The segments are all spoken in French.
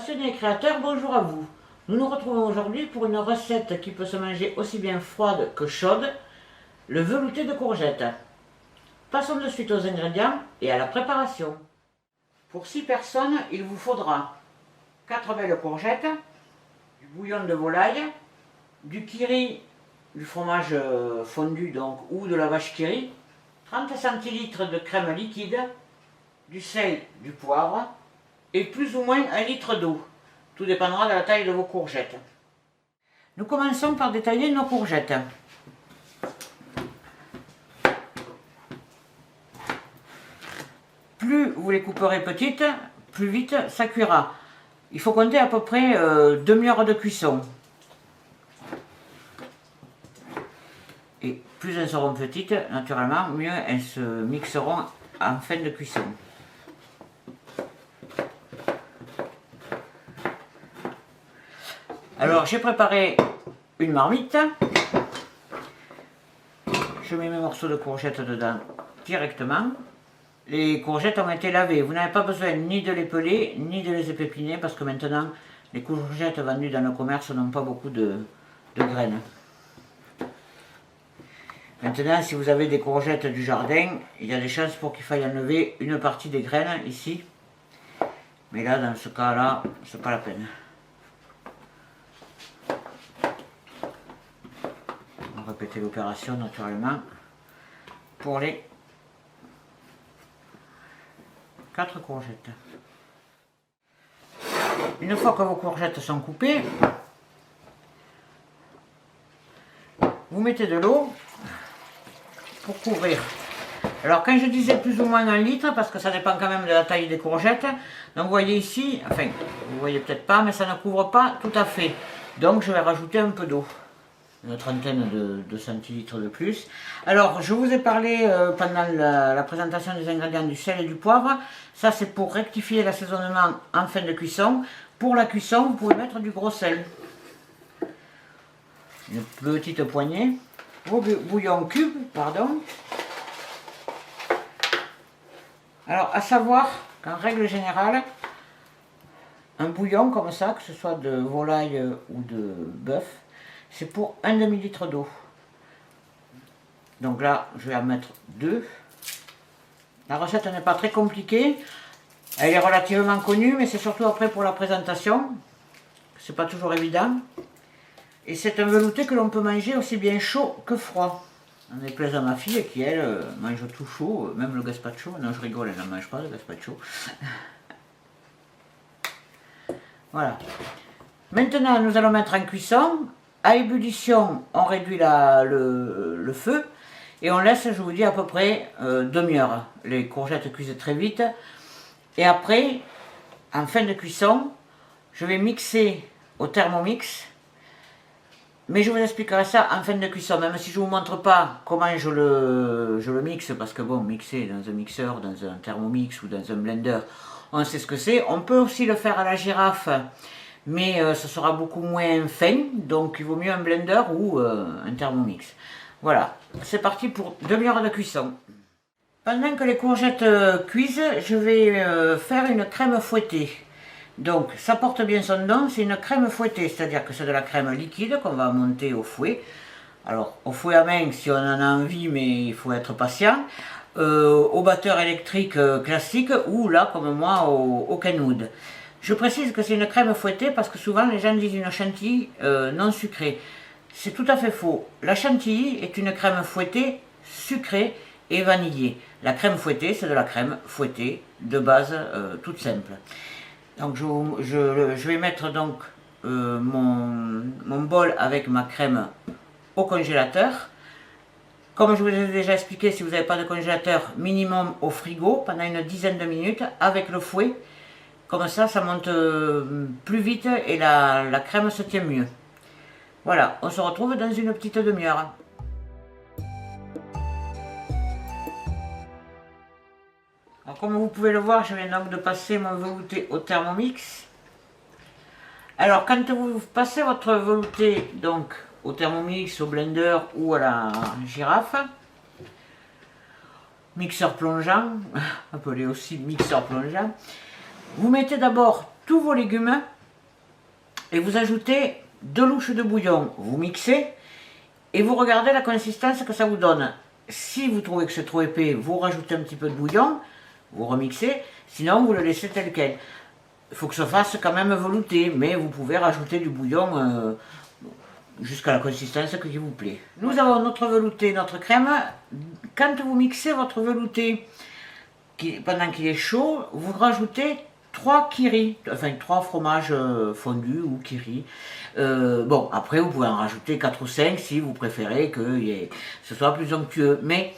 Passionnés et créateurs, bonjour à vous. Nous nous retrouvons aujourd'hui pour une recette qui peut se manger aussi bien froide que chaude, le velouté de courgettes. Passons de suite aux ingrédients et à la préparation. Pour 6 personnes, il vous faudra 4 belles courgettes, du bouillon de volaille, du kiri, du fromage fondu donc, ou de la vache kiri, 30 centilitres de crème liquide, du sel, du poivre, et plus ou moins 1 litre d'eau. Tout dépendra de la taille de vos courgettes. Nous commençons par détailler nos courgettes. Plus vous les couperez petites, plus vite ça cuira. Il faut compter à peu près demi-heure de cuisson. Et plus elles seront petites, naturellement, mieux elles se mixeront en fin de cuisson. Alors j'ai préparé une marmite, je mets mes morceaux de courgettes dedans directement. Les courgettes ont été lavées, vous n'avez pas besoin ni de les peler ni de les épépiner parce que maintenant les courgettes vendues dans le commerce n'ont pas beaucoup de graines. Maintenant, si vous avez des courgettes du jardin, il y a des chances pour qu'il faille enlever une partie des graines ici, mais là dans ce cas là c'est pas la peine. Répéter l'opération naturellement pour les 4 courgettes. Une fois que vos courgettes sont coupées, vous mettez de l'eau pour couvrir. Alors quand je disais plus ou moins 1 litre, parce que ça dépend quand même de la taille des courgettes, donc vous voyez ici, enfin vous voyez peut-être pas, mais ça ne couvre pas tout à fait. Donc je vais rajouter un peu d'eau. Une trentaine de centilitres de plus. Alors, je vous ai parlé pendant la présentation des ingrédients du sel et du poivre. Ça, c'est pour rectifier l'assaisonnement en fin de cuisson. Pour la cuisson, vous pouvez mettre du gros sel. Une petite poignée. Au bouillon cube, pardon. Alors, à savoir qu'en règle générale, un bouillon comme ça, que ce soit de volaille ou de bœuf, c'est pour 1 demi-litre d'eau. Donc là, je vais en mettre 2. La recette n'est pas très compliquée. Elle est relativement connue, mais c'est surtout après pour la présentation. C'est pas toujours évident. Et c'est un velouté que l'on peut manger aussi bien chaud que froid. On est plaisant à ma fille qui, elle, mange tout chaud, même le gazpacho. Non, je rigole, elle ne mange pas le gazpacho. Voilà. Maintenant, nous allons mettre en cuisson. À ébullition, on réduit le feu et on laisse, je vous dis, à peu près demi-heure. Les courgettes cuisent très vite. Et après, en fin de cuisson, je vais mixer au Thermomix. Mais je vous expliquerai ça en fin de cuisson, même si je ne vous montre pas comment je le mixe, parce que bon, mixer dans un mixeur, dans un Thermomix ou dans un blender, on sait ce que c'est. On peut aussi le faire à la girafe, mais ce sera beaucoup moins fin, donc il vaut mieux un blender ou un Thermomix. Voilà, c'est parti pour demi-heure de cuisson. Pendant que les courgettes cuisent, je vais faire une crème fouettée. Donc ça porte bien son nom, c'est une crème fouettée, c'est-à-dire que c'est de la crème liquide qu'on va monter au fouet. Alors au fouet à main si on en a envie, mais il faut être patient. Au batteur électrique classique ou là comme moi au Kenwood. Je précise que c'est une crème fouettée parce que souvent les gens disent une chantilly non sucrée. C'est tout à fait faux. La chantilly est une crème fouettée sucrée et vanillée. La crème fouettée, c'est de la crème fouettée de base toute simple. Donc je vais mettre donc mon bol avec ma crème au congélateur. Comme je vous ai déjà expliqué, si vous n'avez pas de congélateur, minimum au frigo pendant une dizaine de minutes avec le fouet. Comme ça, ça monte plus vite et la crème se tient mieux. Voilà, on se retrouve dans une petite demi-heure. Alors, comme vous pouvez le voir, je viens donc de passer mon velouté au Thermomix. Alors, quand vous passez votre velouté donc au Thermomix, au blender ou à la girafe, mixeur plongeant, appelé aussi mixeur plongeant, vous mettez d'abord tous vos légumes et vous ajoutez 2 louches de bouillon. Vous mixez et vous regardez la consistance que ça vous donne. Si vous trouvez que c'est trop épais, vous rajoutez un petit peu de bouillon, vous remixez, sinon vous le laissez tel quel. Il faut que ça fasse quand même velouté, mais vous pouvez rajouter du bouillon jusqu'à la consistance qui vous plaît. Nous avons notre velouté, notre crème. Quand vous mixez votre velouté, pendant qu'il est chaud, vous rajoutez 3 kiri, enfin 3 fromages fondus ou kiri. Bon, après vous pouvez en rajouter 4 ou 5 si vous préférez que ce soit plus onctueux. Mais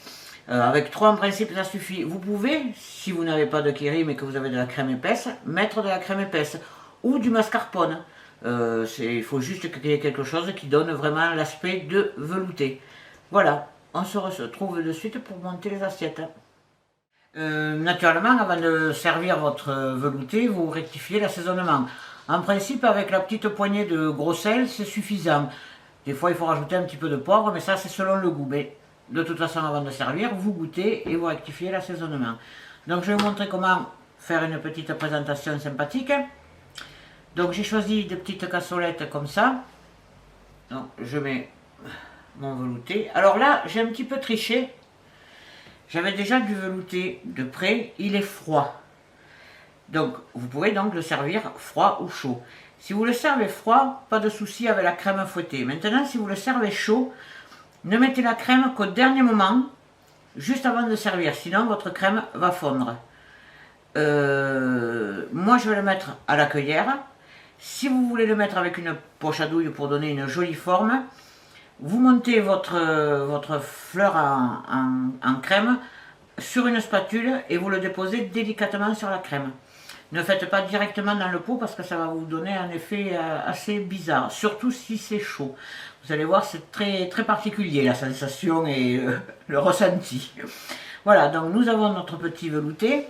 avec 3 en principe ça suffit. Vous pouvez, si vous n'avez pas de kiri mais que vous avez de la crème épaisse, mettre de la crème épaisse ou du mascarpone. Il faut juste qu'il y ait quelque chose qui donne vraiment l'aspect de velouté. Voilà, on se retrouve de suite pour monter les assiettes. Naturellement, avant de servir votre velouté, vous rectifiez l'assaisonnement. En principe, avec la petite poignée de gros sel, c'est suffisant. Des fois, il faut rajouter un petit peu de poivre, mais ça, c'est selon le goût. Mais de toute façon, avant de servir, vous goûtez et vous rectifiez l'assaisonnement. Donc, je vais vous montrer comment faire une petite présentation sympathique. Donc, j'ai choisi des petites cassolettes comme ça. Donc, je mets mon velouté. Alors là, j'ai un petit peu triché. J'avais déjà du velouté de près, il est froid. Donc, vous pouvez donc le servir froid ou chaud. Si vous le servez froid, pas de souci avec la crème fouettée. Maintenant, si vous le servez chaud, ne mettez la crème qu'au dernier moment, juste avant de servir, sinon votre crème va fondre. Moi, je vais le mettre à la cueillère. Si vous voulez le mettre avec une poche à douille pour donner une jolie forme, vous montez votre fleur en crème sur une spatule et vous le déposez délicatement sur la crème. Ne faites pas directement dans le pot parce que ça va vous donner un effet assez bizarre, surtout si c'est chaud. Vous allez voir, c'est très, très particulier la sensation et le ressenti. Voilà, donc nous avons notre petit velouté.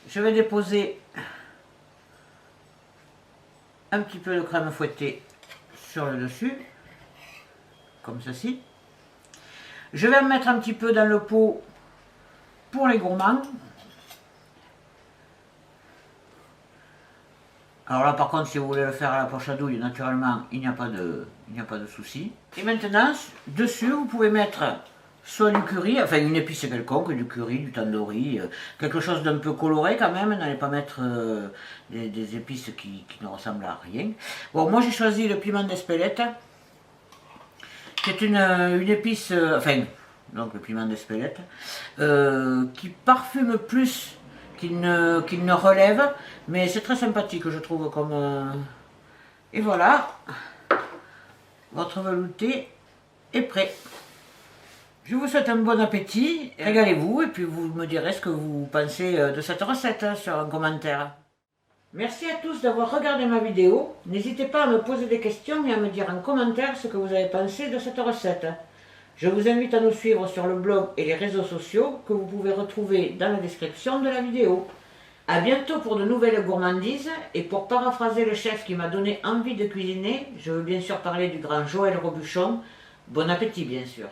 Je vais déposer un petit peu de crème fouettée sur le dessus. Comme ceci. Je vais en mettre un petit peu dans le pot pour les gourmands. Alors là par contre si vous voulez le faire à la poche à douille, naturellement il n'y a pas de souci. Et maintenant dessus vous pouvez mettre soit du curry, enfin une épice quelconque, du curry, du tandoori, quelque chose d'un peu coloré quand même, n'allez pas mettre des épices qui ne ressemblent à rien. Bon, moi j'ai choisi le piment d'Espelette, qui est une épice, enfin, donc le piment d'Espelette, qui parfume plus qu'il ne relève, mais c'est très sympathique, je trouve, comme... Et voilà, votre velouté est prêt. Je vous souhaite un bon appétit, régalez-vous, et puis vous me direz ce que vous pensez de cette recette sur un commentaire. Merci à tous d'avoir regardé ma vidéo. N'hésitez pas à me poser des questions et à me dire en commentaire ce que vous avez pensé de cette recette. Je vous invite à nous suivre sur le blog et les réseaux sociaux que vous pouvez retrouver dans la description de la vidéo. A bientôt pour de nouvelles gourmandises, et pour paraphraser le chef qui m'a donné envie de cuisiner, je veux bien sûr parler du grand Joël Robuchon. Bon appétit bien sûr.